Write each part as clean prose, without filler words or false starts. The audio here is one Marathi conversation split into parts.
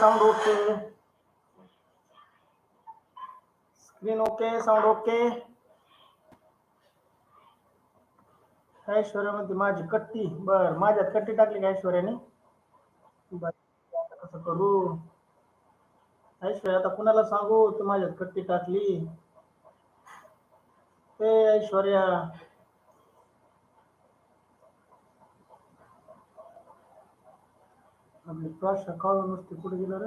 Sound okay, screen okay, sound okay. Aishwarya म्हणते माझी कट्टी. बर, माझ्यात कट्टी टाकली का ऐश्वर्याने? कसं करू ऐश्वर्या? आता कुणाला सांगू तू माझ्यात कट्टी टाकली? ते ऐश्वर्या, आपली प्राशा काळू नुसती कुठे गेलं रे?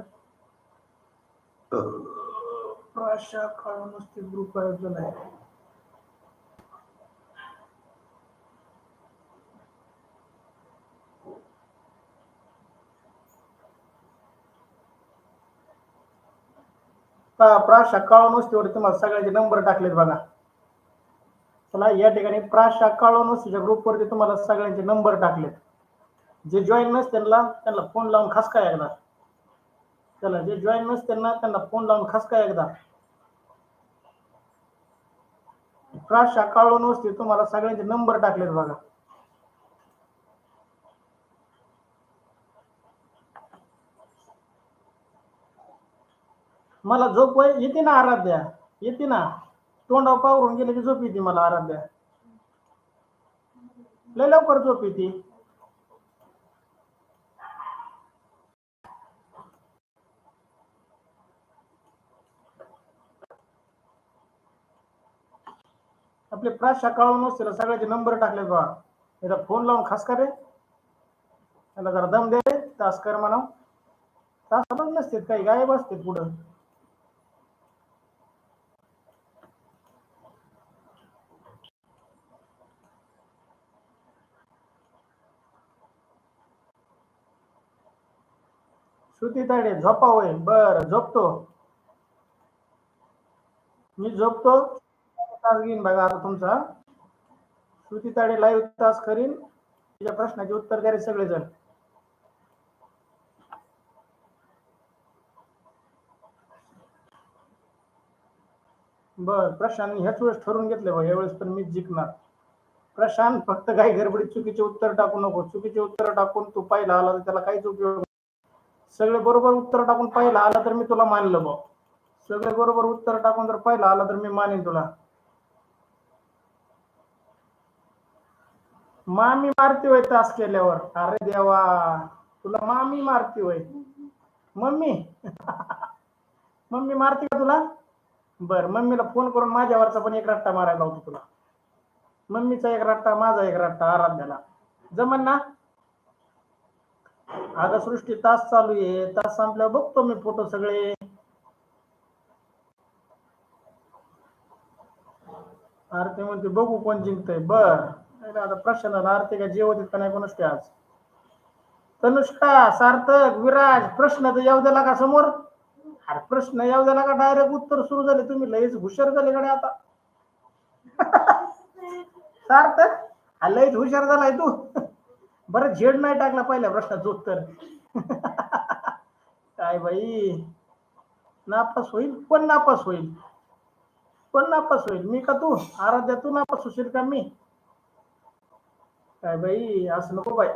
प्राशा काळू नुसती ग्रुप आहे नाही. प्राशा काळू नुसतीवर तुम्हाला सगळ्यांचे नंबर टाकलेत बघा. चला या ठिकाणी प्राशा काळू नुसतीच्या ग्रुपवरती तुम्हाला सगळ्यांचे नंबर टाकलेत. जे जॉईन नसते त्यांना फोन लावून खसका एकदा. चला, जे जॉईन नसते त्यांना फोन लावून खसका एकदा. प्राशा काळू नुसती तुम्हाला सगळ्यांचे नंबर टाकलेत बघा. मला झोप येते ना आराध्या, येते ना. तोंडावर पावरून गेले की झोप येते मला आराध्या. लय लवकर झोप येते. आपले प्राशा काळू नसतील सगळ्याचे नंबर टाकलेत बघा. एकदा फोन लावून खास का रे, त्याला जरा दम दे रे, तास कर म्हणा. तासालाच नसते काही, गायब असते पुढं. श्रुती ताडे झोपा होय. बर, झोपतो मी, झोपतो. तास घेईन बघा आता तुमचा. श्रुती ताडे लाईव्ह तास करीन, तिच्या प्रश्नाचे उत्तर द्या रे सगळेजण. बर, प्रशांत ह्याच वेळेस ठरवून घेतले बघ, यावेळेस पण मीच जिंकणार. प्रशांत फक्त काही गडबडीत चुकीचे उत्तर टाकू नको. चुकीचे उत्तर टाकून तू पहिला आला तर त्याला काहीच उपयोग. सगळे बरोबर उत्तर टाकून पहिला आला तर मी तुला मानलं बघ. सगळे बरोबर उत्तर टाकून जर पहिला आला तर मी मानेन तुला. मामी मारती होय तास केल्यावर? अरे देवा, तुला मामी मारती होय? मम्मी मम्मी मारती का तुला? बर, मम्मीला फोन करून माझ्यावरचा पण एक रट्टा मारायला होतो तुला. मम्मीचा एक रट्टा, माझा एक रट्टा आराध्याला जमन ना? आता सृष्टी तास चालू आहे, तास संपल्यावर बघतो मी फोटो सगळे. आरती म्हणते बघू कोण जिंकतय. बर, आता प्रश्न आरती का जेवत का नाही कोणच आज. तनुष्का, सार्थक, विराज, प्रश्न तर येऊ द्याला का समोर? अरे प्रश्न येऊ द्याला का डायरेक्ट उत्तर सुरू झाले? तुम्ही लयच हुशार झाले कडे आता. सार्थक लयच हुशार झालाय तू. बरं, झेड नाही टाकला पहिल्या प्रश्नाचं उत्तर. काय बाई, नापास होईल. कोण नापास होईल? कोण नापास होईल? मी का तू? आराध्या, तू नापास होशील का मी? काय बाई, असं नको बाई.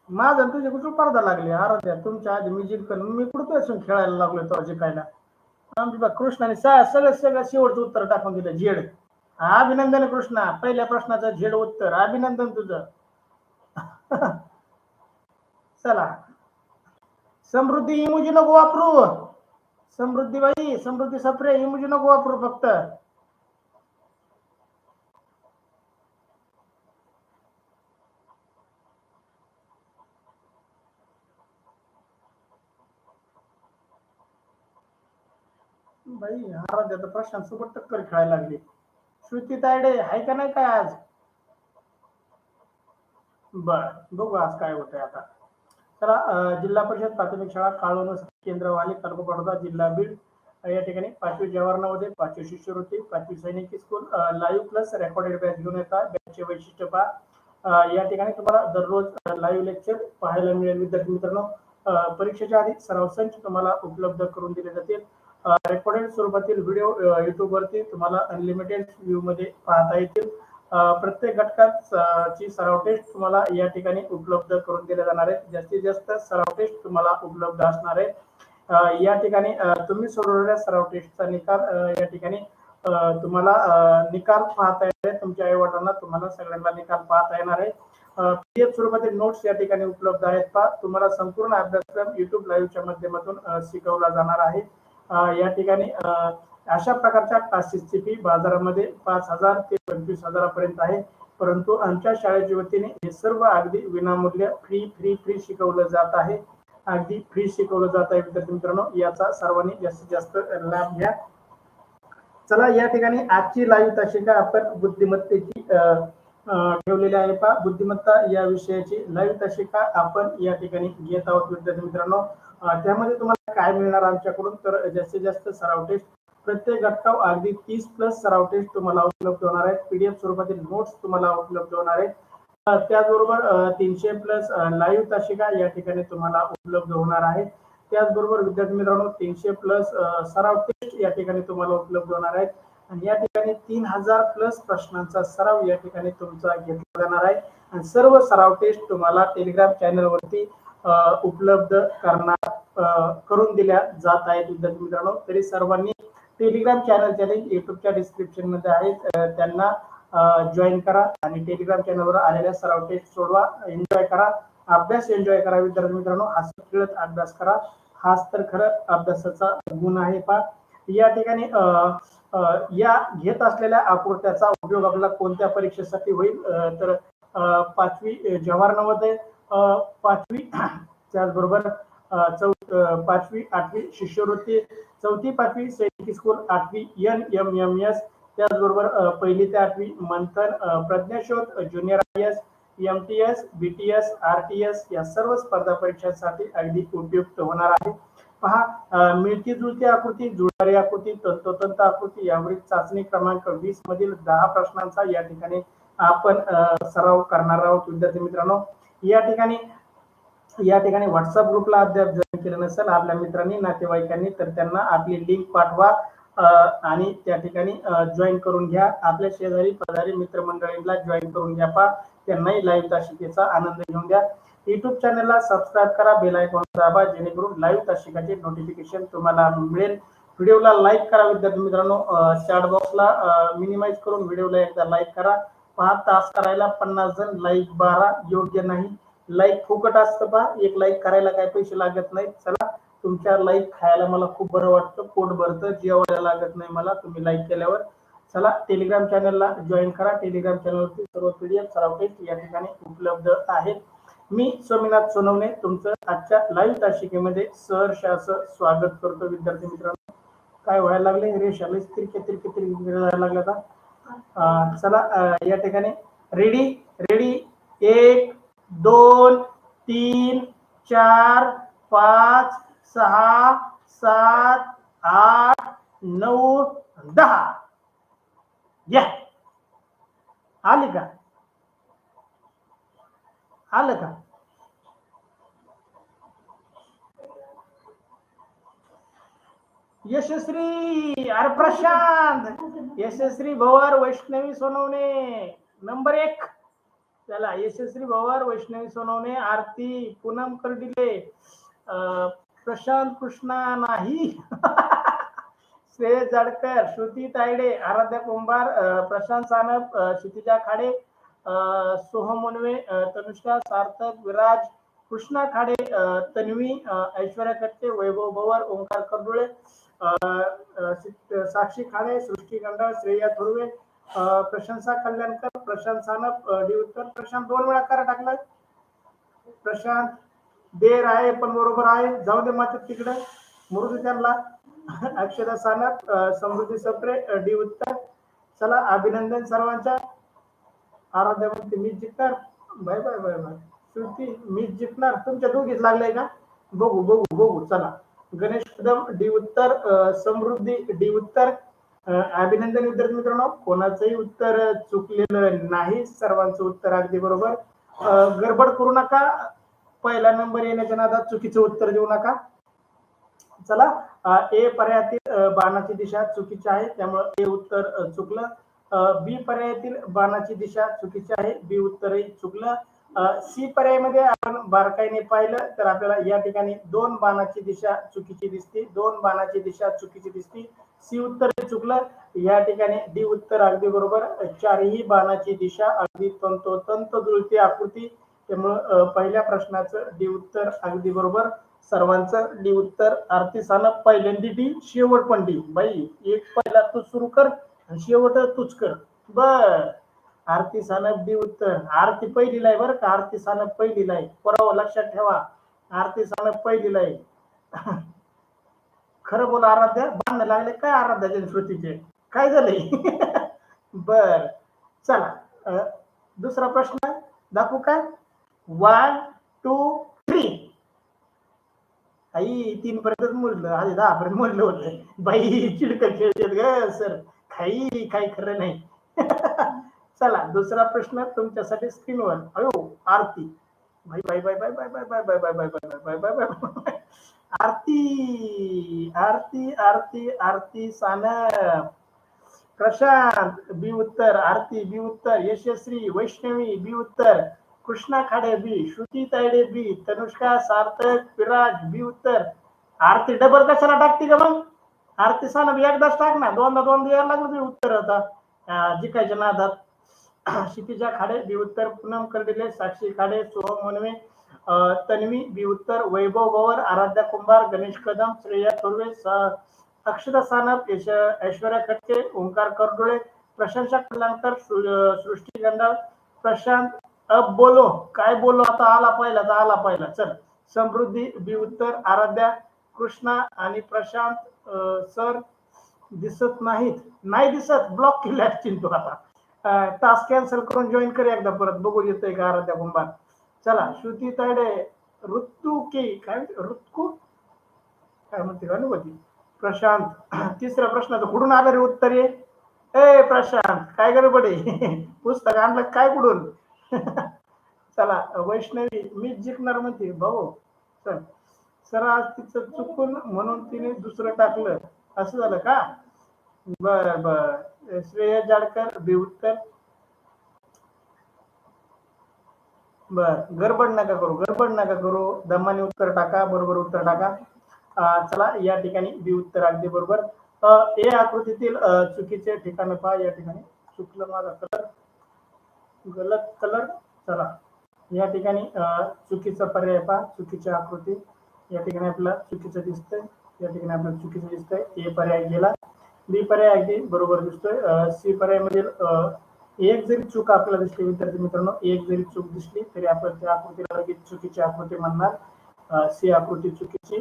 माझा तुझे कुठं पडदा लागले? आराध्या, तुमच्या आधी मी जिंकन. मी कुठं असून खेळायला लागलोय तो जिंकायला? आमची कृष्णाने सगळं सगळं शेवटचं उत्तर टाकून दिलं, झेड. अभिनंदन कृष्णा, पहिल्या प्रश्नाचं झेड उत्तर. अभिनंदन तुझं. चला, समृद्धी इमोजी नको वापरू. समृद्धी बाई, समृद्धी सप्रे, इमोजी नको वापरू फक्त. बाई, आराध्याचा प्रश्नांसोबत टक्कर खेळायला लागली. श्रुती तायडे आहे का नाही काय आज? बर, बघू आज काय होतंय आता. चला, जिल्हा परिषद प्राथमिक शाळा काळोनस केंद्र वाली, तालुका बडोदा, जिल्हा बीड या ठिकाणी 5वी जवाहर नवोदय, 5वी शिष्यवृत्ती, 5वी सैनिकी school live plus recorded batch घेऊन येतात. बॅचचे वैशिष्ट्य पहा. या ठिकाणी तुम्हाला दररोज लाईव्ह लेक्चर पाहायला मिळेल. विद्यार्थी मित्रांनो, परीक्षेच्या आधी सराव संच तुम्हाला उपलब्ध करून दिले जातील. रेकॉर्डेड स्वरूपातील व्हिडिओ युट्यूब वरती तुम्हाला अनलिमिटेड व्ह्यू मध्ये पाहता येतील. प्रत्येक घटकात ची सराव टेस्ट तुम्हाला या ठिकाणी उपलब्ध करून दिले जाणार आहे. जास्तीत जास्त सराव टेस्ट तुम्हाला उपलब्ध असणार आहे. या ठिकाणी तुम्ही सोडवलेल्या सराव टेस्टचा निकाल या ठिकाणी तुम्हाला निकाल पाहता येणार आहे. तुमच्या आई वडिलांना तुम्हाला सगळ्यांना निकाल पाहता येणार आहे. पीडीएफ स्वरूपातील नोट्स या ठिकाणी उपलब्ध आहेत. तुम्हाला संपूर्ण अभ्यासक्रम युट्यूब लाईव्हच्या माध्यमातून शिकवला जाणार आहे. या ठिकाणी अशा प्रकारच्या क्लासेसची फी बाजारामध्ये 5,000 ते 25,000 पर्यंत आहे. परंतु आमच्या शाळेच्या वतीने हे सर्व अगदी विनामूल्य फ्री शिकवलं जात आहे. अगदी फ्री शिकवलं जात आहे. विद्यार्थी मित्रांनो, याचा सर्वांनी जास्तीत जास्त लाभ घ्या. चला, या ठिकाणी आजची लाईव्ह तासिका आपण बुद्धिमत्तेची ठेवलेली आहे. बुद्धिमत्ता या विषयाची लाईव्ह तासिका आपण या ठिकाणी घेत आहोत. विद्यार्थी मित्रांनो, त्यामध्ये तुम्हाला काय मिळणार आमच्याकडून, तर जास्तीत जास्त सराव टेस्ट प्रत्येक घटकावर अगदी 30+ सराव टेस्ट तुम्हाला उपलब्ध होणार आहेत. पीडीएफ स्वरूपातील नोट्स तुम्हाला उपलब्ध होणार आहेत. त्याचबरोबर 300+ लाईव्ह तासिका या ठिकाणी तुम्हाला उपलब्ध होणार आहेत. त्याचबरोबर विद्यार्थी मित्रांनो, 300+ सराव टेस्ट या ठिकाणी तुम्हाला उपलब्ध होणार आहेत. आणि या ठिकाणी 3000+ प्रश्नांचा सराव या ठिकाणी तुमचा घेतला जाणार आहे. आणि सर्व सराव टेस्ट तुम्हाला टेलिग्राम चॅनलवरती उपलब्ध करून दिल्या जात आहेत. विद्यार्थी मित्रांनो, तरी सर्वांनी टेलिग्राम चॅनलच्या लिंक युट्यूबच्या डिस्क्रिप्शन मध्ये आहेत, त्यांना जॉईन करा आणि टेलिग्राम चॅनलवर आलेल्या सराव टेस्ट सोडवा, एन्जॉय करा, अभ्यास एन्जॉय करा. विद्यार्थी मित्रांनो, हसत खेळत अभ्यास करा, हाच तर खरं अभ्यासाचा गुण आहे. या ठिकाणी या घेत असलेल्या आकृत्याचा उपयोग आपल्याला कोणत्या परीक्षेसाठी होईल, तर 5वी जवाहर नवोदय, 5वी त्याचबरोबर 5वी 8वी शिष्यवृत्ती, 4थी 5वी सैनिकी स्कूल, 8वी NMMS, त्याचबरोबर 1ली ते 8वी मंथन, प्रज्ञाशोध, junior IAS, MTS, BTS, RTS या सर्व स्पर्धा परीक्षांसाठी अगदी उपयुक्त होणार आहे. मिळती जुळती आकृती, जुळणारी आकृती, तंतोतंत आकृती यावरील चाचणी क्रमांक 20 मधील 10 प्रश्नांचा या ठिकाणी आपण सराव करणार आहोत. विद्यार्थी मित्रांनो, या ठिकाणी व्हॉट्सअप ग्रुपला अद्याप जॉईन केलं नसेल आपल्या मित्रांनी नातेवाईकांनी, तर त्यांना आपली लिंक पाठवा आणि त्या ठिकाणी जॉईन करून घ्या. आपल्या शेजारी पदारी मित्रमंडळींना जॉईन करून घ्या. त्यांनाही लाईव्ह तासिकेचा आनंद घेऊन द्या. युट्यूब चॅनलला सबस्क्राईब करा, बेल आयकॉन दाबा, जेणेकरून लाईव्ह तासिकाचे नोटिफिकेशन तुम्हाला मिळेल. व्हिडिओला लाईक करा. विद्यार्थी मित्रांनो, चॅट बॉक्सला मिनिमाइज करून व्हिडिओला एकदा लाईक करा. 5 तास करायला 50 जण, लाईक 12 योग्य नाही. लाईक फुकट असतं. एक लाईक करायला काही पैसे लागत नाहीत. चला, तुमच्या लाईक खायला मला खूप बरं वाटतं, पोट भरतं, जेवायला लागत नाही मला तुम्ही लाईक केल्यावर. चला, टेलिग्राम चॅनलला जॉईन करा. टेलिग्राम चॅनलवरती सर्व पीडीएफ सराव टेस्ट या ठिकाणी उपलब्ध आहेत. मी स्वामीनाथ सोनवणे तुमचं आजच्या लाईव्ह तासिकेमध्ये सहर्ष असं स्वागत करतो. विद्यार्थी मित्रांनो, काय व्हायला लागले, रेषाला तिरके लागले आता. चला, या ठिकाणी रेडी 1 2 3 4 5 6 7 8 9 10 या आले का? आलं का? यशस्वी, अरे प्रशांत, यशस्वी भवर, वैष्णवी सोनवणे नंबर 1. चला, यशस्वी भवर, वैष्णवी सोनवणे, आरती, पूनम कर्डिले, प्रशांत कृष्णा नाही श्रेयस जाडकर, श्रुती तायडे, आराध्या कुंभार, प्रशांत सानप, क्षितिजा खाडे, सोहम मुनवे, तनुष्का सार्थक, विराज, कृष्णा खाडे, तन्वी, ऐश्वर्या कट्टे, वैभव भवर, ओंकार कर्दुळे, साक्षी खाडे, सृष्टी गंडाळ, श्रेया थुर्वे, प्रशंसा कल्याणकर, प्रशांत सानप, डी उत्तर. प्रशांत 2 वेळा करा टाकला. प्रशांत देर आहे पण बरोबर आहे, जाऊ दे मात्र तिकडे, मृदू त्यांना. अक्षदा सानप, समृद्धी सप्रे, डी उत्तर. चला, अभिनंदन सर्वांच्या. आराध्या म्हणते मीच जिंकणार. Bye bye bye bye. Shruti, मीच जिंकणार. तुमच्या दोघीच लागलंय का? बघू. चला, गणेश कदम, डी उत्तर, समृद्धी, डी उत्तर. अभिनंदन विद्यार्थी मित्रांनो, कोणाचंही उत्तर चुकलेलं नाही, सर्वांचं उत्तर अगदी बरोबर. गडबड करू नका, पहिला नंबर येण्याच्या नादात चुकीचं उत्तर देऊ नका. चला, ए पर्यायातील बाणाची दिशा चुकीची आहे, त्यामुळे ए उत्तर चुकलं. बी पर्यायातील बाणाची दिशा चुकीची आहे, बी उत्तरही चुकलं. सी पर्यायामध्ये आपण बारकाईने पाहिलं तर आपल्याला या ठिकाणी 2 बाणाची दिशा चुकीची दिसते, 2 बाणाची दिशा चुकीची दिसते. सी उत्तर चुकलं. या ठिकाणी डी उत्तर अगदी बरोबर. 4ही बाणाची दिशा अगदी तंतोतंत जुळते आकृती, त्यामुळं पहिल्या प्रश्नाचं डी उत्तर अगदी बरोबर. सर्वांचं डी उत्तर. आरती सानप पहिल्यांदी डी, शेवट पण डी. बाई एक पहिला तू सुरू कर, शेवट तूच कर. बर, आरती सानप डी उत्तर. आरती पहिलीला आहे बरं का, आरती सानप पहिलीला आहे, पुरावा लक्षात ठेवा. आरती सानप पहिलीला आहे. खरं बोला आराध्या, बांधणं लागले काय आराध्याचे श्रुतीचे, काय झालंय? बर, चला दुसरा प्रश्न दाखवू काय? 1 2 3. आई 3 पर्यंत मोजलं, आधी 10 पर्यंत मोजलं होतं. बाई चिडकं खेळतात ग सर, काही खरं नाही. चला दुसरा प्रश्न तुमच्यासाठी स्क्रीनवर. अयो आरती, भाई bye bye bye bye bye bye bye bye bye bye bye bye bye. Aarti Aarti Aarti Aarti Sanap. Prashant बी उत्तर, आरती बी उत्तर, यशस्वी वैष्णवी बी उत्तर, कृष्णा खाडे बी, श्रुती तायडे बी, तनुष्का सार्थक विराज बी उत्तर. आरती डबल कशाला टाकते का मग? आरती सानप एकदाच टाक ना, दोनदा यायला लागलं बी उत्तर आता जिकायच्या नादात. क्षितिजा खाडे बी उत्तर, पूनम कर्डिले, साक्षी खाडे, सोहम मनवे, तन्वी बी उत्तर, वैभव भवर, आराध्या कुंभार, गणेश कदम, श्रेया थोरवे, अक्षता सानप, ऐश्वर्या खटके, ओंकार करडोळे, प्रशंसा कल्याणकर, सृष्टी गंडाळ, प्रशांत. अब बोलो, काय बोलो आता, आला पहिला. चल, समृद्धी बी उत्तर, आराध्या, कृष्णा आणि प्रशांत सर दिसत नाहीत. नाही दिसत, ब्लॉक केले असतील तू आता. टास्क कॅन्सल करून जॉईन कर एकदा परत, बघू येतोय का आराध्या कुंभार. चला, श्रुती तायडे, ऋतू की काय, ऋतू काय म्हणते का अनुभूती. प्रशांत, तिसऱ्या प्रश्नाचं कुठून आलं रे उत्तर? ए प्रशांत, काय गडबड आहे? पुस्तक आणलं काय कुठून? चला, वैष्णवी मीच जिंकणार म्हणते भाऊ. चल, सर आज तिचं चुकून म्हणून तिने दुसरं टाकलं, असं झालं का? बर. श्रेया जाडकर बी उत्तर. बर, गडबड नका करू, दमाने उत्तर टाका, बरोबर उत्तर टाका. चला, या ठिकाणी बी उत्तर अगदी बरोबर. ए आकृतीतील चुकीचे ठिकाण पहा. या ठिकाणी चुकलं माझा कलर, गलत कलर. चला, या ठिकाणी चुकीचा पर्याय पहा, चुकीची आकृती. या ठिकाणी आपल्याला चुकीचं दिसतंय, या ठिकाणी आपल्याला चुकीचं दिसतंय. ए पर्याय गेला, बी पर्याय अगदी बरोबर दिसतोय. सी पर्याय मधील एक जरी चूक आपल्याला दिसली विद्यार्थी मित्रांनो, एक जरी चूक दिसली तरी आपण त्या आकृतीला लगेच चुकीची आकृती म्हणणार. सी आकृती चुकीची,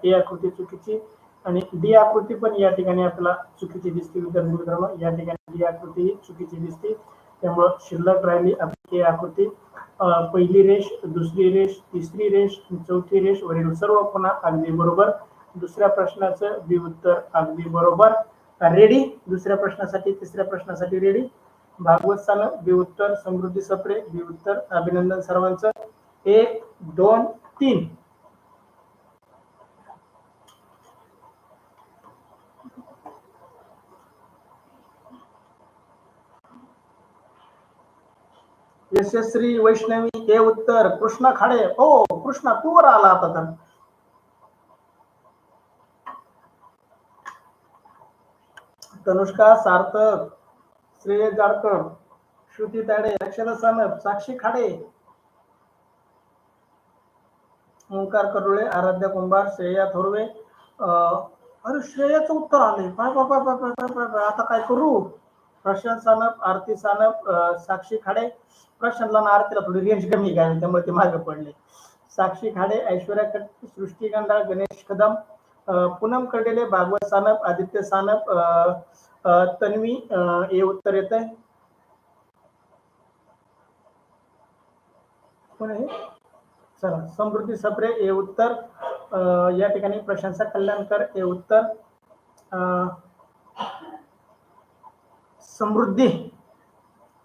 ए आकृती चुकीची आणि डी आकृती पण या ठिकाणी आपल्याला चुकीची दिसते विद्यार्थी मित्रांनो. या ठिकाणी डी आकृती ही चुकीची दिसते, त्यामुळं शिल्लक राहिली आपली ए आकृती. पहिली रेष, दुसरी रेष, तिसरी रेष, चौथी रेष, वरील सर्व पुन्हा अगदी बरोबर. दुसऱ्या प्रश्नाचं बी उत्तर अगदी बरोबर. रेडी? दुसऱ्या प्रश्नासाठी, तिसऱ्या प्रश्नासाठी रेडी? भागवत सानप बी उत्तर, समृद्धी सप्रे बी उत्तर. अभिनंदन सर्वांचं. 1 2 3. यशस्वी वैष्णवी हे उत्तर. कृष्णा खाडे, हो कृष्णा तू वर आला आता तर. तनुष्का सार्थक, श्रेय जाडकर, श्रुती ताडे, अक्षता सानप, साक्षी खाडे, ओंकार करुळे, आराध्या कुंभार, श्रेया थोरवे. अरे श्रेयाचं उत्तर आले, आता काय करू? प्रशांत सानप, आरती सानप, साक्षी खाडे. प्रशांतला ना आरतीला थोडी रेंज कमी काय, त्यामुळे ते मागे पडले. साक्षी खाडे, ऐश्वर्या खटके, सृष्टी गंडाळ, गणेश कदम, पूनम कर्डेले, भागवत सानप, आदित्य सानप, तन्वी हे उत्तर येत आहे. कोण आहे? चला, समृद्धी सप्रे हे उत्तर. या ठिकाणी प्रशंसा कल्याणकर हे उत्तर. समृद्धी,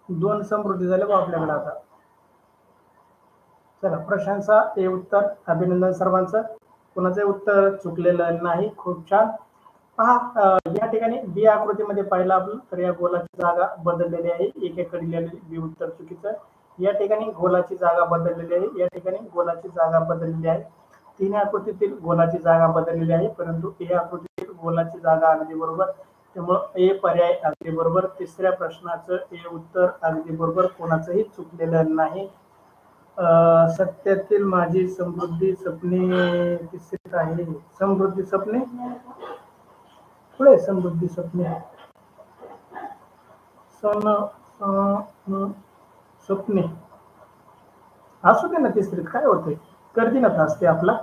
2 समृद्धी झाले बा आपल्याकडे आता. चला, प्रशंसा हे उत्तर. अभिनंदन सर्वांचं. कोणाचं उत्तर चुकलेलं नाही, खूप छान. पहा या ठिकाणी बी आकृतीमध्ये पाहिलं आपण तर या गोलाची जागा बदललेली आहे. एकेकडे लिहिलेली बी उत्तर चुकीचं. या ठिकाणी गोलाची जागा बदललेली आहे. या ठिकाणी गोलाची जागा बदललेली आहे. तिन्ही आकृतीतील गोलाची जागा बदललेली आहे, परंतु ए आकृतीतील गोलाची जागा अगदी बरोबर. त्यामुळं ए पर्याय अगदी बरोबर. तिसऱ्या प्रश्नाचं ए उत्तर अगदी बरोबर, कोणाचंही चुकलेलं नाही. सत्यातील माझी समृद्धी स्वप्ने तिसरीत आहे. समृद्धी स्वप्ने पुढे समृद्धी स्वप्ने स्वप्ने असू दे ना, तिसरीत काय होते, कर्दिनाथ असते आपला.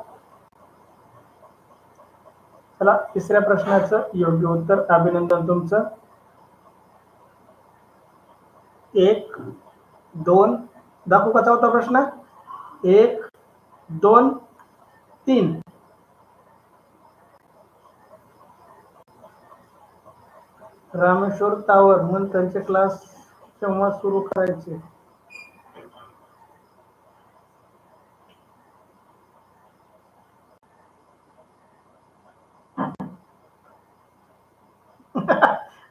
चला तिसऱ्या प्रश्नाचं योग्य उत्तर. अभिनंदन तुमचं. 1 2 दाखवू का चौथा प्रश्न? 1 2 3. रामेश्वर तावर म्हणून त्यांचे क्लास केव्हा सुरू करायचे?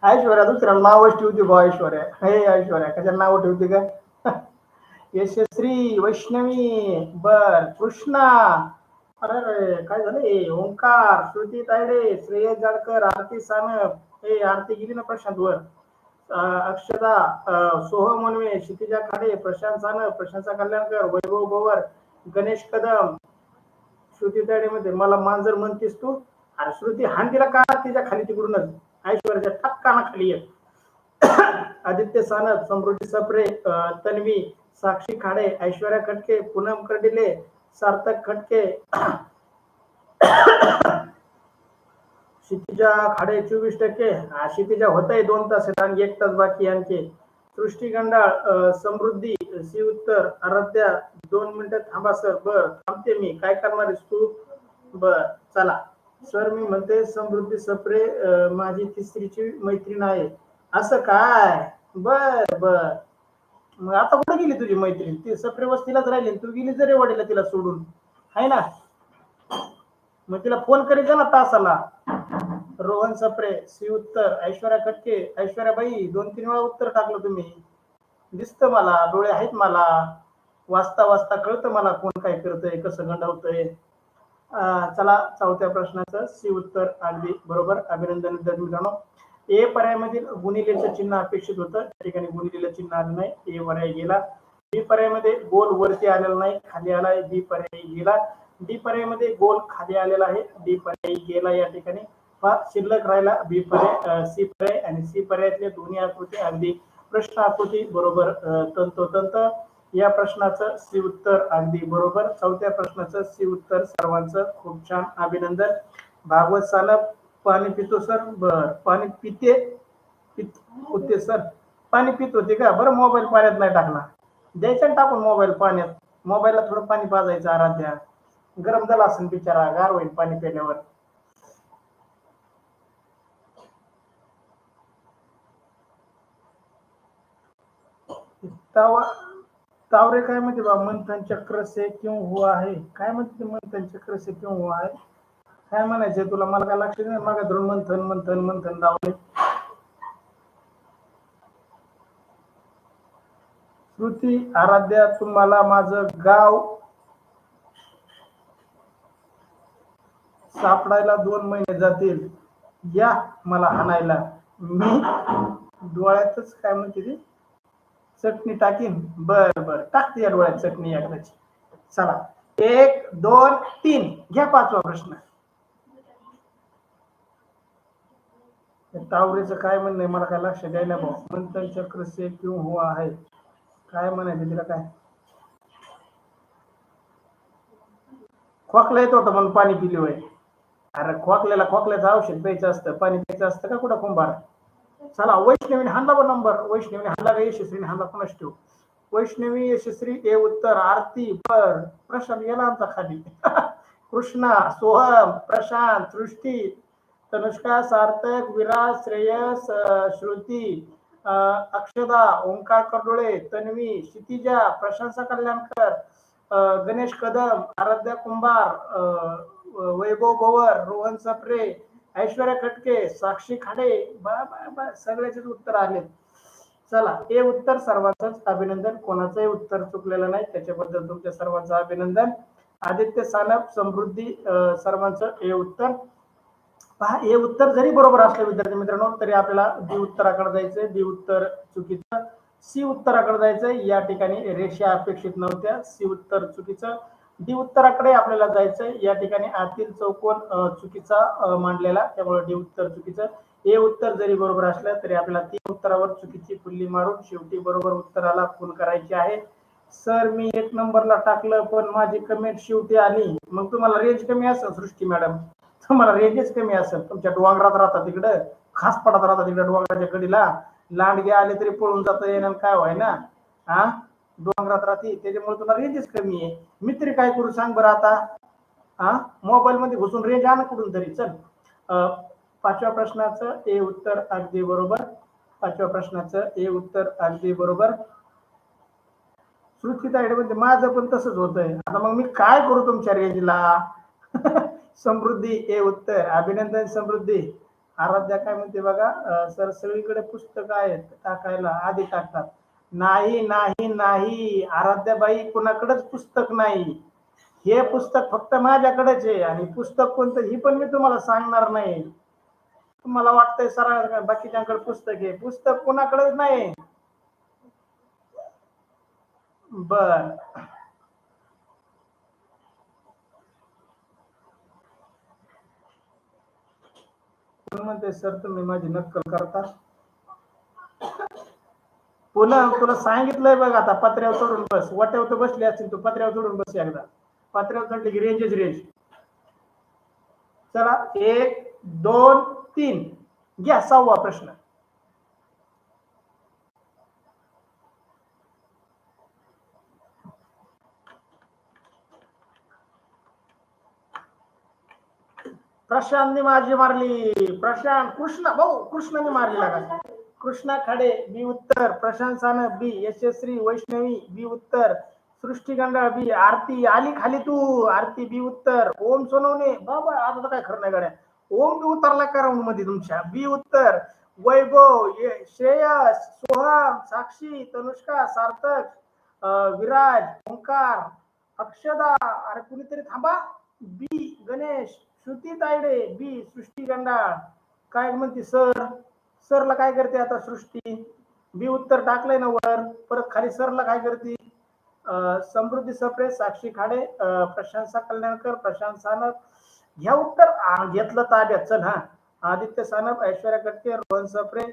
ऐश्वर्या दुसऱ्याला नावच ठेवते बा. ऐश्वर्या, हे ऐश्वर्या कशाला नाव ठेवते का? यशस्वी, वैष्णवी, बर कृष्णा, अरे काय झालं? ओंकार, श्रुती तायडे, श्रेयस जाडकर, आरती सानप, हे आरती गेली ना प्रशांत वर. अक्षदा, सोहम मनवे, क्षितिजा खाडे, प्रशांत सानप, प्रशंसा कल्याणकर, वैभव भवर, गणेश कदम. श्रुती तायडे मध्ये मला मांजर म्हणतेस तू? अरे श्रुती हान तिला का तिच्या खाली तिकडूनच. ऐश्वर्याच्या टक्काना खाली आहे. आदित्य सानप, समृद्धी सप्रे, तन्वी, साक्षी खाडे, ऐश्वर्या खटके, पूनम कर्डिले, सार्थक खटके, क्षितिजा खाडे 24%. क्षितिजा होत आहे 2 तास आणि 1 तास बाकी आणखी. सृष्टी गंडाळ, समृद्धी, सी उत्तर. आराध्या 2 मिनिटं थांबा सर. बर थांबते मी, काय करणार आहेस तू? बर चला सर, मी म्हणते समृद्धी सप्रे माझी तिसरीची मैत्रीण आहे. असं काय? बर बर. मग आता कुठे गेली तुझी मैत्रीण? ती सप्रे वस्तीलाच राहिली, तू गेली जरे वाडीला तिला सोडून, आहे ना? मग तिला फोन करीत जा ना तासाला. रोहन सप्रे, सी उत्तर. ऐश्वर्या खटके, ऐश्वर्या बाई 2-3 वेळा उत्तर टाकलं तुम्ही. दिसतं मला, डोळे आहेत मला, वाचता वाचता कळतं मला कोण काय करतंय, कसं गंडावतंय. चला चौथ्या प्रश्नाचं सी उत्तर अगदी बरोबर. अभिनंदन विद्यार्थी मित्रांनो. ए पर्यायामधील गुणिलेचं चिन्ह अपेक्षित होतं, त्या ठिकाणी गुणिलेलं चिन्ह आलं नाही, ए पर्याय गेला. बी पर्यायामध्ये गोल वरती आलेला नाही, खाली आलाय, बी पर्याय गेला. डी पर्यायामध्ये गोल खाली आलेला आहे, डी पर्याय गेला. या ठिकाणी शिल्लक राहिला बी पर्याय, सी पर्याय, आणि सी पर्यायातले दोन्ही आकृती अगदी प्रश्न आकृती बरोबर तंतोतंत. या प्रश्नाचं सी उत्तर अगदी बरोबर. चौथ्या प्रश्नाचं सी उत्तर. सर्वांचं खूप छान अभिनंदन. भागवत सानप, पाणी पितो सर? बर पाणी पिते होते सर, पाणी पित होते का? बरं मोबाईल पाण्यात नाही टाकला, द्यायचा टाकून मोबाईल पाण्यात. मोबाईलला थोडं पाणी पाजायचं. आराध्या गरम झाला असेल बिचारा, गार होईल पाणी पिल्यावर. तावरे काय म्हणते बा? मंथन चक्र से क्यों हुआ है? काय म्हणते मंथन चक्र से क्यों हुआ है? काय म्हणायचं तुला? मला काय लक्षात नाही. मागा धरून मंथन मंथन मंथन लावले. श्रुती, आराध्या, तुम्हाला माझं गाव सापडायला 2 महिने जातील, या मला हाणायला. मी डोळ्यातच काय म्हणते ती चटणी टाकीन. बर बर टाकते या डोळ्यात चटणी एकदाची. चला 1 2 3 घ्या 5वा प्रश्न. तावरेचं काय म्हणणं आहे मला काय लक्षात द्यायला भाऊ. मंथन चक्र से क्यों हुआ है? काय म्हणायचं तिला? काय खोकला येत होता म्हणून पाणी पिली होय? अरे खोकल्याचं औषध प्यायचं असतं, पाणी प्यायचं असतं का कुठं कुंभार? चला वैष्णवीने हाणला बा नंबर. वैष्णवीने हाणला का यशस्वीने हाणला कोणाच ठेव? वैष्णवी, यशस्वी, ए उत्तर. आरती, बर. प्रशांत गेला आमचा खाली. कृष्णा, सोहम, प्रशांत, सृष्टी, तनुष्का, सार्थक, विराज, श्रेयस, श्रुती, अक्षदा, ओंकार कर्डोळे, तन्वी, क्षितिजा, प्रशंसा कल्याणकर, गणेश कदम, आराध्या कुंभार, वैभव भवर, रोहन सप्रे, ऐश्वर्या खटके, साक्षी खाडे, सगळ्याचेच उत्तर आले. चला, हे उत्तर सर्वांचंच अभिनंदन, कोणाचंही उत्तर चुकलेलं नाही, त्याच्याबद्दल तुमच्या सर्वांचं अभिनंदन. आदित्य सानप, समृद्धी, सर्वांचं हे उत्तर. पहा, हे उत्तर जरी बरोबर असलं विद्यार्थी मित्रांनो, तरी आपल्याला बी उत्तराकडे जायचंय. बी उत्तर चुकीचं. सी उत्तराकडे जायचंय. या ठिकाणी रेषा अपेक्षित नव्हत्या. सी उत्तर चुकीचं. डी उत्तराकडे आपल्याला जायचंय. या ठिकाणी आतील चौकोन चुकीचा मांडलेला, त्यामुळे डी उत्तर चुकीचं. हे उत्तर जरी बरोबर असलं तरी आपल्याला तीन उत्तरावर चुकीची पुल्ली मारून शेवटी बरोबर उत्तराला खून करायची आहे. सर, मी 1 नंबरला टाकलं पण माझी कमेंट शेवटी आली. मग तुम्हाला रेंज कमी असेल सृष्टी मॅडम, तुम्हाला रेंजच कमी असेल. तुमच्या डोंगरात राहतात तिकडं, खास पडत राहतात तिकडे डोंगराच्या कडीला. लांडगे आले तरी पळून जाता येणार काय व्हाय ना. हा, डोंगरात राहते त्याच्यामुळे तुला रेंजच कमी आहे. मी तरी काय करू सांग बरं आता. हा, मोबाईल मध्ये घुसून रेंज आण कुठून तरी. चल, पाचव्या प्रश्नाचं ए उत्तर अगदी बरोबर. पाचव्या प्रश्नाचं ए उत्तर अगदी बरोबर. श्रुती तायडे म्हणते माझं पण तसंच होतंय. आता मग मी काय करू तुमच्या रेंजला. समृद्धी ए उत्तर, अभिनंदन समृद्धी. आराध्या काय म्हणते बघा, सर सगळीकडे पुस्तक आहेत टाकायला आधी टाकतात. नाही नाही नाही आराध्याबाई, कुणाकडेच पुस्तक नाही. हे पुस्तक फक्त माझ्याकडेच आहे. आणि पुस्तक कोणतं ही पण मी तुम्हाला सांगणार नाही. तुम्हाला वाटतंय सर बाकीच्यांकडे पुस्तक आहे, पुस्तक कोणाकडेच नाही. बर, म्हणते सर तुम्ही माझी नक्कल करता. पुन्हा तुला सांगितलंय बघ, आता पत्र्यावर चढून बस. वाट्यावर तर बसली असतील तू, पत्र्यावर चढून बस एकदा. पत्र्यावर चढली की रेंजच रेंज. चला, 1 2 3 घ्या 6वा प्रश्न. प्रशांतने माझी मारली. प्रशांत, कृष्णा भाऊ, कृष्णाने मारली लागा. कृष्णा खाडे बी उत्तर. प्रशांत सानप बी. यशस्वी वैष्णवी बी उत्तर. सृष्टी गंडाळ बी. आरती आली खाली तू, आरती बी उत्तर. ओम सोनवणे, बाबा आता तर काय खरं नाही गाड्या. ओम बी उतरला का राऊंड मध्ये तुमच्या, बी उत्तर. वैभव, श्रेयस, सोहम, साक्षी, तनुष्का, सार्थक, विराज, ओंकार, अक्षदा, अरे कुणीतरी थांबा. बी गणेश, श्रुती तायडे बी. सृष्टी गंडाळ काय म्हणते सर. सरला काय करते आता सृष्टी. बी उत्तर टाकलंय ना वर, परत खाली सरला काय करते. समृद्धी सप्रे, साक्षी खाडे, प्रशांत कल्याणकर, प्रशांत सानप. घ्या उत्तर. घेतलं ताब्यात. चल हा, आदित्य सानप, ऐश्वर्या कटके, रोहन सप्रे,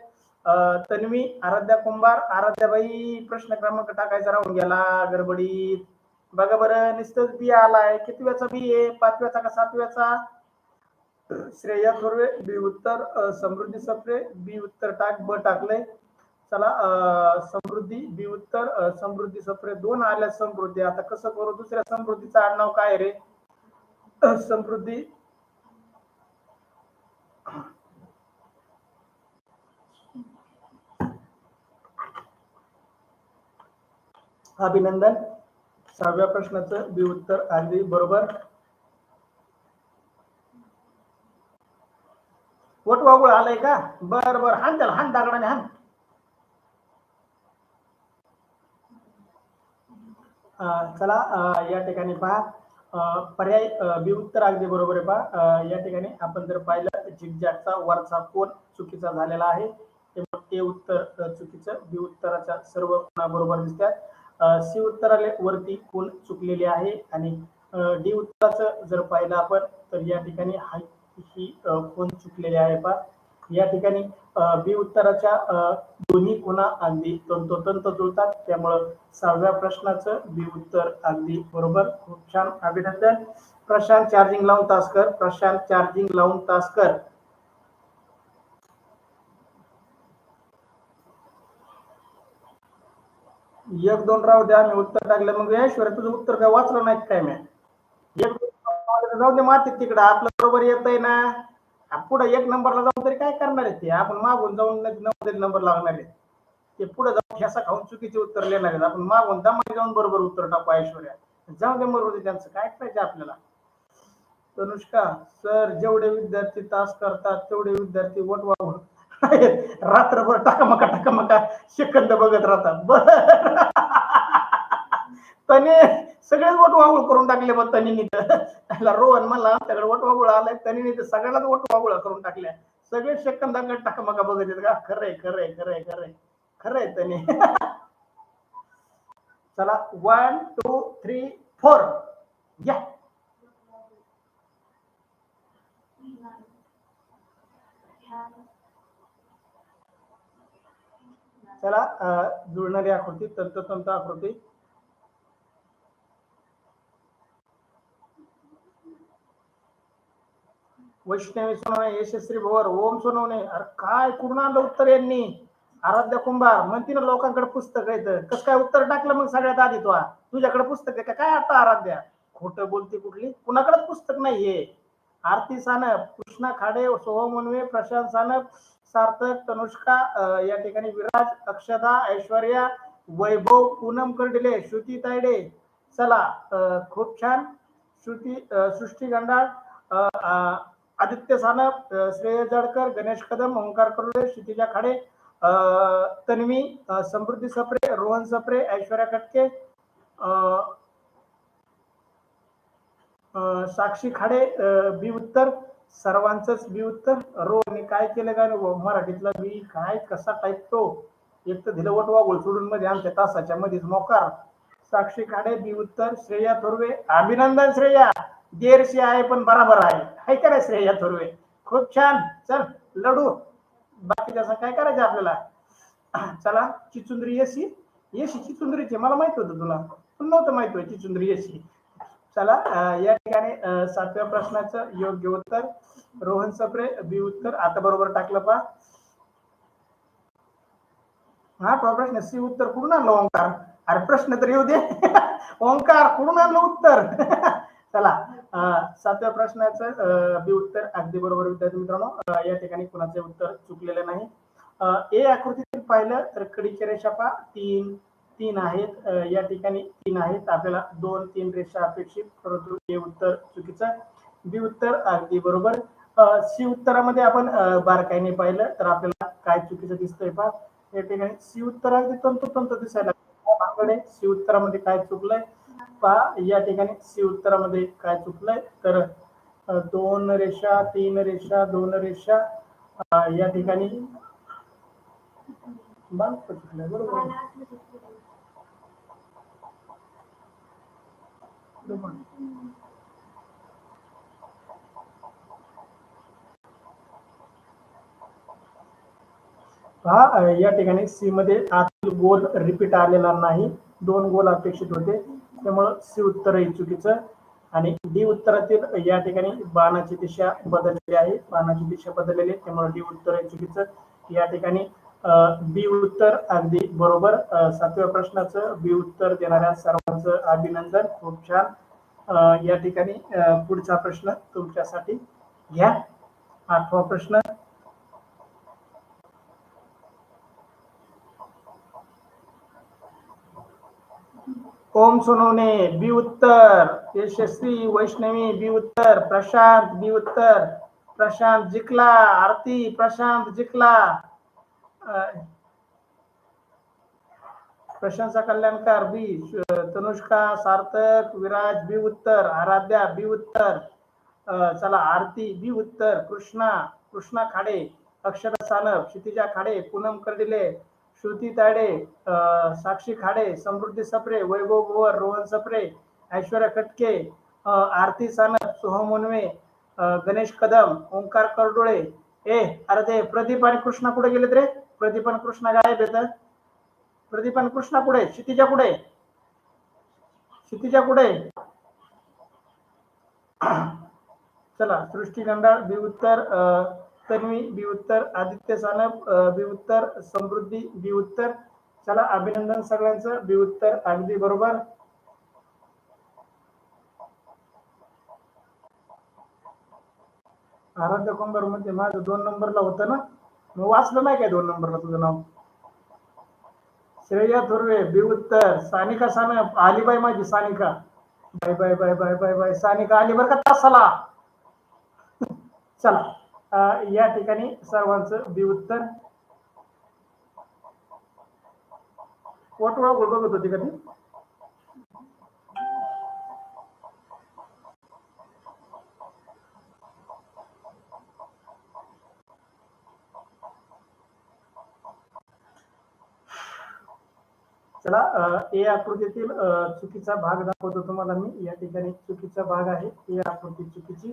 तन्वी, आराध्या कुंभार. आराध्याबाई प्रश्न क्रमांक टाकायचा राहून गेला गडबडीत. बघा बरं, नुसतंच बी आलाय. कितव्याचा बी आहे, 5व्याचा का 7व्याचा. श्रेया थोरवे बी उत्तर. समृद्धी सप्रे बी उत्तर टाक, ब टाकले. चला, समृद्धी बी उत्तर. समृद्धी सप्रे 2 आल्या. समृद्धी आता कसं करू, दुसऱ्या समृद्धीचं आडनाव काय रे. समृद्धी अभिनंदन. 6व्या प्रश्नाचं बी उत्तर अगदी बरोबर. वटवागुळ आलंय का. बर बर, हान त्याला, हान दागडाने हान. चला, या ठिकाणी पहा, पर्याय बी उत्तर अगदी बरोबर आहे. पहा, या ठिकाणी आपण जर पाहिलं झिगझॅगचा वरचा कोन चुकीचा झालेला आहे. ते उत्तर चुकीचं. बी उत्तराच्या सर्व कोणा बरोबर दिसतात. सी उत्तराले वरती कोण चुकलेली आहे. आणि डी उत्तराचं जर पाहिलं आपण तर या ठिकाणी ही कोण चुकलेली आहे. पहा, या ठिकाणी बी उत्तराच्या दोन्ही खुणा अगदी तंतोतंत जुळतात. त्यामुळं 6व्या प्रश्नाचं बी उत्तर अगदी बरोबर. खूप छान, अभिनंदन. प्रशांत चार्जिंग लावून तासकर, प्रशांत चार्जिंग लावून तासकर. एक दोन राहू द्या, मी उत्तर टाकलं. मग ऐश्वर्या तुझं उत्तर काय वाचलं नाही काय. मी जाऊ दे मातीत तिकडं, आपलं बरोबर येतंय ना. पुढे 1 नंबरला जाऊन तरी काय करणार आहे ते. आपण मागून जाऊन 9 नंबर लागणार आहे. ते पुढे जाऊन ठेसा खाऊन चुकीचे उत्तर लिहिणार आहेत. आपण मागून दमाने जाऊन बरोबर उत्तर टाकू. ऐश्वर्या जाऊ दे, मरू दे त्यांचं, काय करायचं आपल्याला. तनुष्का, सर जेवढे विद्यार्थी तास करतात तेवढे विद्यार्थी वटवागुळ रात्रभर टाकामका सेकंद बघत राहतात. बर त्याने सगळेच वटवागुळ करून टाकले. मग त्यांनी त्याला रोहन म्हणला आमच्याकडे वटवागुळ आलाय, त्यांनी सगळ्यांनाच वटवागुळ करून टाकल्या. सगळे सेकंदाकडे टाकामका बघत येत का. खरंय खरंय खरंय खरंय खरंय त्यांनी. चला 1 2 3 4 या. चला जुळणारी आकृती, तंतोतंत आकृती. वैष्णवी सोनवणे, यशस्वी भवर, ओम सोनवणे. अरे काय कुठून आणलं उत्तर यांनी. आराध्या कुंभार म्हणती ना लोकांकडे पुस्तक आहे, कसं काय उत्तर टाकलं मग सगळ्यात आधी. तो तुझ्याकडे पुस्तक आहे काय आता आराध्या. खोटं बोलते कुठली, कुणाकडेच पुस्तक नाहीये. आरती सानप, कृष्णा खाडे, सोहम मुनवे, प्रशांत सानप, सार्थक, तनुष्का, या ठिकाणी विराज, अक्षदा, ऐश्वर्या, वैभव, पूनम कर्डिले, श्रुती तायडे. चला खूप छान. सृष्टी गंडाळ, आदित्य सानप, श्रेय जडकर, गणेश कदम, ओंकार करुळे, क्षितिजा खाडे, तन्वी, समृद्धी सप्रे, रोहन सप्रे, ऐश्वर्या कटके, साक्षी खाडे, बी उत्तर. सर्वांचंच बी उत्तर. रोहनने काय केलं काय मराठीतला बी काय कसा टाईप तो. एक तर दिलं वटवागुळ सोडून मध्ये आमच्या तासाच्या मध्येच मोकार. साक्षी खाडे बी उत्तर. श्रेया थोरवे, अभिनंदन श्रेया. देरशी आहे पण बराबर आहे का नाही श्रेया थोरवे. खूप छान. चल लढू बाकी त्याचं काय करायचं आपल्याला. चला चिचुंद्री येशी येशी चिचुंद्रीचे मला माहित होतं, तुला पण नव्हतं माहित होय चिचुंद्री येशी. चला या ठिकाणी 7व्या प्रश्नाचं योग्य उत्तर रोहन सप्रे बी उत्तर. आता बरोबर टाकलं पा. हा तो प्रश्न सी उत्तर कुठून आणलं ओंकार. अरे प्रश्न तर येऊ दे. ओंकार कुठून आणलं उत्तर. चला 7व्या प्रश्नाचं बी उत्तर अगदी बरोबर. विद्यार्थी मित्रांनो या ठिकाणी कुणाचे उत्तर चुकलेले नाही. ए आकृतीतील पाहिलं तर कडीच्या रेषा पा 3 आहेत. या ठिकाणी 3 आहेत. आपल्याला 2-3 रेषा अपेक्षित, परंतु हे उत्तर चुकीचं. बी उत्तर अगदी बरोबर. सी उत्तरामध्ये आपण बारकाईने पाहिलं तर आपल्याला काय चुकीचं दिसतंय पा. या ठिकाणी सी उत्तर अगदी तंतोतंत दिसायला. सी उत्तरामध्ये काय चुकलंय पहा. या ठिकाणी सी उत्तरामध्ये काय चुकलंय तर 2 रेषा 3 रेषा 2 रेषा या ठिकाणी चुकलंय. बरोबर पहा. या ठिकाणी सी मध्ये आतील गोल रिपीट आलेला नाही. 2 गोल अपेक्षित होते, त्यामुळं सी उत्तरही चुकीचं. आणि डी उत्तरातील या ठिकाणी बाणाची दिशा बदललेली आहे. बाणाची दिशा बदललेली आहे, त्यामुळे डी उत्तर चुकीचं. या ठिकाणी बी उत्तर अगदी बरोबर. 7व्या प्रश्नाचं बी उत्तर देणाऱ्या सर्वांचं अभिनंदन. खूप छान. या ठिकाणी पुढचा प्रश्न तुमच्यासाठी घ्या. 8वा प्रश्न. ओम सोनवणे बी उत्तर. यशस्वी वैष्णवी बी उत्तर. प्रशांत बी उत्तर. प्रशांत जिंकला. आरती प्रशांत जिंकला. प्रशंसा कल्याणकार बी. तनुष्का सार्थक विराज बी उत्तर. आराध्या बी उत्तर. चला आरती बी उत्तर. कृष्णा खाडे, अक्षरा सानप, क्षितिजा खाडे, पूनम कर्डिले, श्रुती तायडे, साक्षी खाडे, समृद्धी सप्रे, वैभव गोवर, रोहन सप्रे, ऐश्वर्या कटके, आरती सानप, सोहम मुनवे, गणेश कदम, ओंकार करडोळे. अरे ते प्रदीप आणि कृष्णा कुठे गेलेत रे. प्रदीप आणि कृष्णा गायब येत. प्रदीप आणि कृष्णा कुठे. क्षितिजा कुठे. क्षितिजा कुठे. चला सृष्टी गंडाळ बी उत्तर. तन्वी बी उत्तर. आदित्य सानप बी उत्तर. समृद्धी बी उत्तर. चला अभिनंदन सगळ्यांचं. बी उत्तर अगदी बरोबर. आराध्य कुंभार मध्ये माझं 2 नंबरला होतं ना. मग वाचलं नाही काय 2 नंबरला तुझं नाव. श्रेया थोरवे बी उत्तर. सानिका सानप, आलीबाई माझी Sanika. Bye bye bye bye bye bye. Sanika आली बरं का तासाला. चला या ठिकाणी सर्वांचं बी उत्तर. वटोळा बघत होती का ती? चला ए आकृतीतील चुकीचा भाग दाखवतो तुम्हाला मी. या ठिकाणी चुकीचा भाग आहे. ए आकृती चुकीची,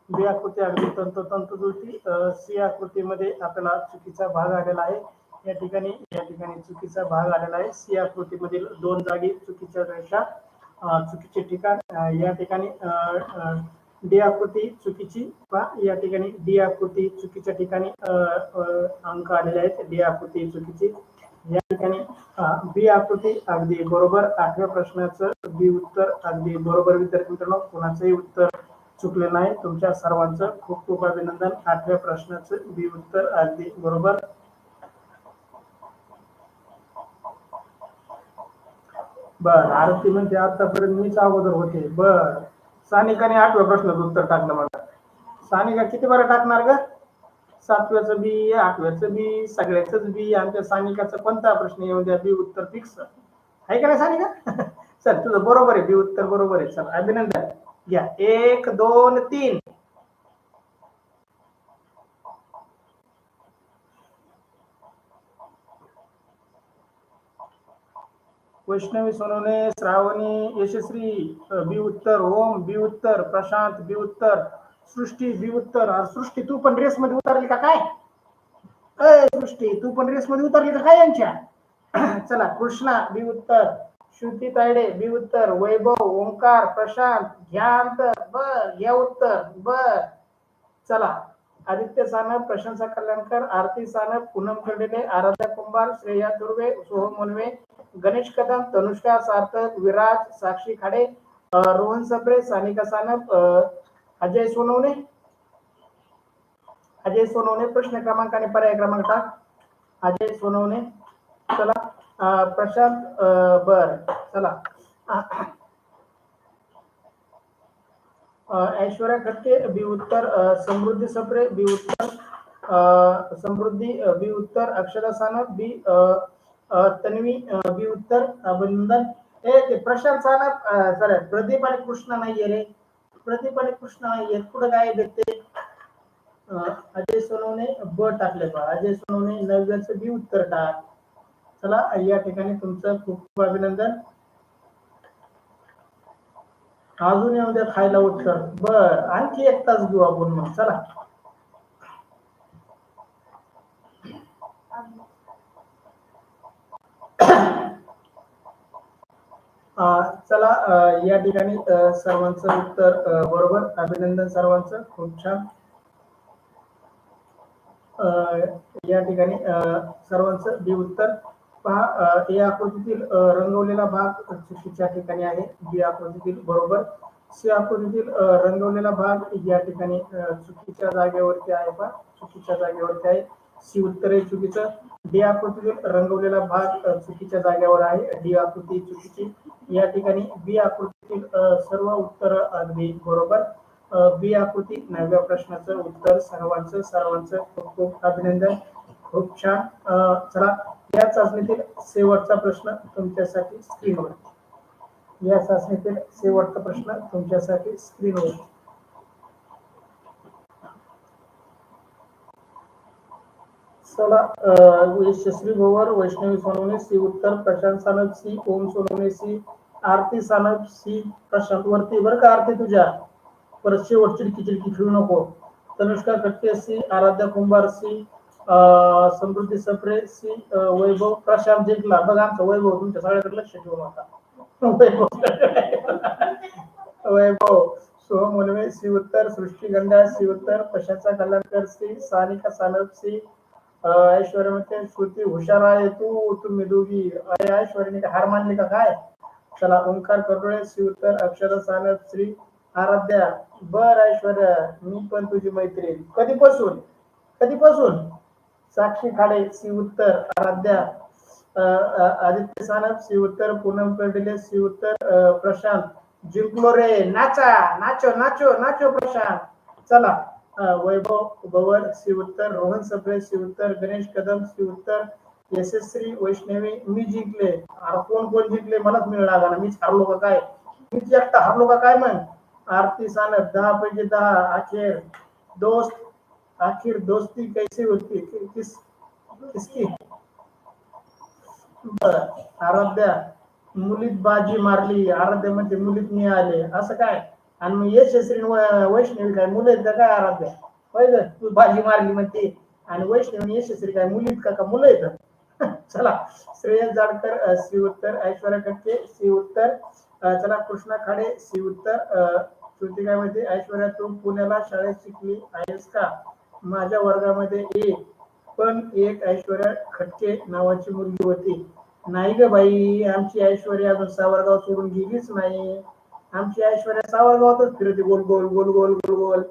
बी आकृती अगदी तंतोतंत जुळती, सी आकृतीमध्ये आपल्याला चुकीचा भाग आलेला आहे. या ठिकाणी चुकीचा भाग आलेला आहे. सी आकृतीमधील 2 जागी चुकीच्या रेषा, चुकीचे ठिकाण. या ठिकाणी डी आकृती चुकीची. या ठिकाणी डी आकृती चुकीच्या ठिकाणी अंक आलेले आहेत. डी आकृती चुकीची. या ठिकाणी बी आकृती अगदी बरोबर. 8व्या प्रश्नाचं बी उत्तर अगदी बरोबर. विद्यार्थी मित्रांनो, कोणाचंही उत्तर चुकले नाही. तुमच्या सर्वांचं खूप खूप अभिनंदन. 8व्या प्रश्नाचं बी उत्तर अगदी बरोबर. बर, आरती म्हणजे आतापर्यंत मीच अगोदर होते. बर, सानिकाने 8व्या प्रश्नाचं उत्तर टाकलं. मला सानिका किती बरं टाकणार ग? 7व्याचं बी, 8व्याचं बी, सगळ्याच बी. आमच्या सानिकाचा कोणता प्रश्न येऊ द्या, बी उत्तर फिक्स आहे का नाही सानिका? चल, तुझं बरोबर आहे, बी उत्तर बरोबर आहे. चल, अभिनंदन घ्या. 1 2 3. वैष्णवी सोनवणे, श्रावणी, यशस्वी बी उत्तर. ओम बी उत्तर. प्रशांत बी उत्तर. सृष्टी बी उत्तर. सृष्टी तू पण रेस मध्ये उतरली का काय? सृष्टी तू पण रेस मध्ये उतरली का काय यांच्या? चला, कृष्णा बी उत्तर. श्रुती तायडे बी उत्तर. वैभव, ओंकार, प्रशांत घ्या अंतर. बर, घ्या उत्तर. बर, चला. आदित्य सानप, प्रशंसा कल्याणकर, आरती सानप, पूनम खर्डेले, आराध्या कुंभार, श्रेया दुर्वे, सोहम मनवे, गणेश कदम, तनुष्का सार्थक, विराज, साक्षी खाडे, रोहन सप्रे, सानिका सानप, अजय सोनवणे. अजय सोनवणे प्रश्न क्रमांक आणि पर्याय क्रमांक टाक. अजय सोनवणे. चला, प्रशांत. बर, चला. ऐश्वर्या खटके बी उत्तर. समृद्धी सप्रे बी उत्तर. समृद्धी बी उत्तर. अक्षरा सानप बी. तन्वी बी उत्तर. अभिनंदन. ते प्रशांत सानप. सॉरी, प्रदीप आणि कृष्णा नाहीये रे. प्रदीप आणि कृष्णा नाहीये. कुठं काय भेटते? अजय सोनवणे ब टाकले बा. अजय सोनवणे 9व्याचं बी उत्तर टाक. चला, या ठिकाणी तुमचं खूप खूप अभिनंदन. अजून येऊ द्या खायला उत्तर. बर, आणखी 1 तास घेऊ आपण मग. चला, चला. या ठिकाणी सर्वांचं उत्तर बरोबर. अभिनंदन सर्वांचं, खूप छान. या ठिकाणी सर्वांचं बी उत्तर. पहा, ए आकृतीतील रंगवलेला भाग चुकीच्या ठिकाणी आहे. बी आकृतीतील बरोबर. सी आकृतीतील रंगवलेला भाग या ठिकाणी चुकीच्या जागेवरती आहे. पहा, चुकीच्या जागेवरती आहे. सी उत्तर आहे चुकीचं. डी आकृतीतील रंगवलेला भाग चुकीच्या जागेवर आहे. डी आकृती चुकीची. या ठिकाणी बी आकृतीतील सर्व उत्तर अगदी बरोबर. बी आकृती 9व्या प्रश्नाचं उत्तर. सर्वांचं खूप खूप अभिनंदन, खूप छान. चला, या चाचणीतील शेवटचा प्रश्न तुमच्यासाठी स्क्रीनवर. या चाचणीतील शेवटचा प्रश्न तुमच्यासाठी स्क्रीनवर. चला, यशस्वी भोवर, वैष्णवी सोनवणे सी उत्तर. प्रशांत सानप सी. ओम सोनवणे सी. आरती सानप सी. प्रशांत वरती बरं का आरती तुझ्या. परत शेवट चिडकी खेळू नको. तनुष्का खटके सी. आराध्या कुंभार सी. समृद्धी सप्रे सी. वैभव. प्रशांत जिंकला बघा आमचा वैभव. तुमच्या सगळ्याकडे लक्ष ठेवून होता. वैभव. सोहम मनवे सी उत्तर. सृष्टी गंडा सी उत्तर. प्रशांत कल्याणकर सी. सानिका सानप सी. ऐश्वर्या म्हणते श्रुती हुशार आहे तू. तुम्ही दोघी. अरे ऐश्वर्याने का हार मानली का काय? चला, ओंकार कर्डोळे सी उत्तर. अक्षरा सानप श्री. आराध्या. बर ऐश्वर्या, मी पण तुझी मैत्रीण. कधीपासून? साक्षी खाडे सी उत्तर. आराध्या. आदित्य सानप सी उत्तर. पूनम कर्डिले सी उत्तर. प्रशांत जिंकलो रे. नाचा, नाचो नाचो नाचो प्रशांत. चला, वैभव भवर सी उत्तर, रोहन सप्रे सी उत्तर, गणेश कदम सी उत्तर, यशस्वी वैष्णवी मी जिंकले. अरे कोण कोण जिंकले मलाच मिळणार ना, मीच हारलो का काय? मीच एकटा हारलो का काय? मग आरती सानप 10 पैकी 10. आखिर दोस्ती कैसी होती किसकी? बरं. आराध्या मुलीत बाजी मारली, आराध्या म्हणजे मुलीत मी आले असं काय? आणि मग यशस्वी वैष्णवी काय मुलं आहेत का काय? आराध्या होय ग, तू बाजी मारली म्हणते आणि वैष्णवी यशस्वी काय मुलीत का मुलं आहेत? चला, श्रेयस जाडकर सी उत्तर, ऐश्वर्या कटके सी उत्तर, चला कृष्णा खाडे सी उत्तर, श्रुती काय म्हणते, ऐश्वर्या तू पुण्याला शाळेत शिकली आहेस का? माझ्या वर्गामध्ये पण एक ऐश्वर्या खटके नावाची मुलगी होती. नाही ग बाई, आमची ऐश्वर्या अजून सावरगाव सोडून गेलीच नाही. आमची ऐश्वर्या सावरगावातच फिरते गोल गोल गोल गोल गोल गोल.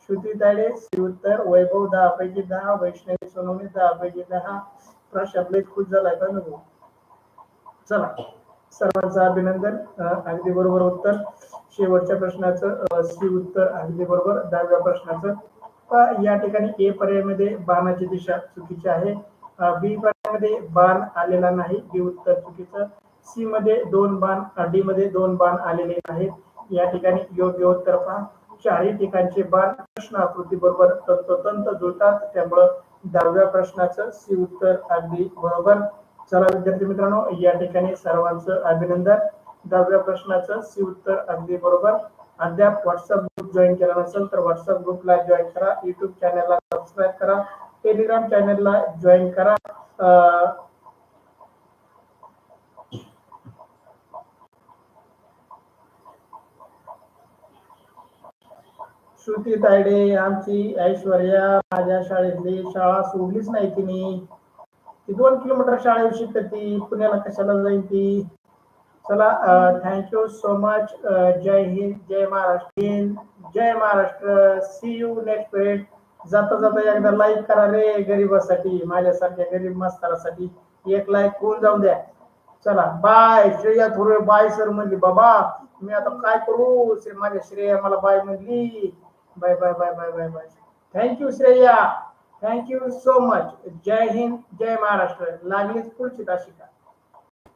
श्रुती तायडे सी उत्तर, वैभव 10 पैकी 10, वैष्णवी सोनवणे 10 पैकी 10. प्रशांत लय खुश झालाय का नको? चला, सर्वांचं अभिनंदन. अगदी बरोबर उत्तर. शेवटच्या प्रश्नाचं सी उत्तर अगदी बरोबर. 10व्या प्रश्नाचं या ठिकाणी ए पर्यायामध्ये बाणाची दिशा चुकीची आहे. बी पर्यायामध्ये बाण आलेला नाही, बी उत्तर चुकीचं. सी मध्ये 2 बाण, डी मध्ये 2 बाण आलेले आहेत. या ठिकाणी योग्य उत्तर पहा. चारही ठिकाणचे बाण प्रश्न आकृती बरोबर तंतोतंत जुळतात, त्यामुळं 10व्या प्रश्नाचं सी उत्तर अगदी बरोबर. चला विद्यार्थी मित्रांनो, या ठिकाणी सर्वांचं अभिनंदन. 10व्या प्रश्नाचं सी उत्तर अगदी बरोबर. अद्याप व्हॉट्सअप ग्रुप जॉईन केला नसेल तर व्हॉट्सअप ग्रुपला जॉईन करा, युट्यूब चॅनलला सबस्क्राईब करा, टेलिग्राम चॅनलला जॉईन करा. श्रुती तायडे आमची ऐश्वर्या माझ्या शाळेतली शाळा सोडलीच नाही तिने. ती 2 किलोमीटर शाळेवर शिकते, ती पुण्याला कशाला जाईल ती? चला, थँक्यू सो मच. जय हिंद, जय महाराष्ट्र, जय महाराष्ट्र. सी यू नेक्स्ट वेळ. जाता जाता एकदा लाईक करा रे गरीबासाठी, माझ्यासारख्या गरीब मास्तरासाठी 1 लाईक होऊन जाऊन द्या. चला बाय. श्रेया थोडे बाय सर म्हणली, बाबा मी आता काय करू? माझ्या श्रेया मला बाय म्हणली. Bye bye bye bye bye bye. Thank you Shreya, thank you so much. जय हिंद, जय महाराष्ट्र. लागलीच पुढची तासिका.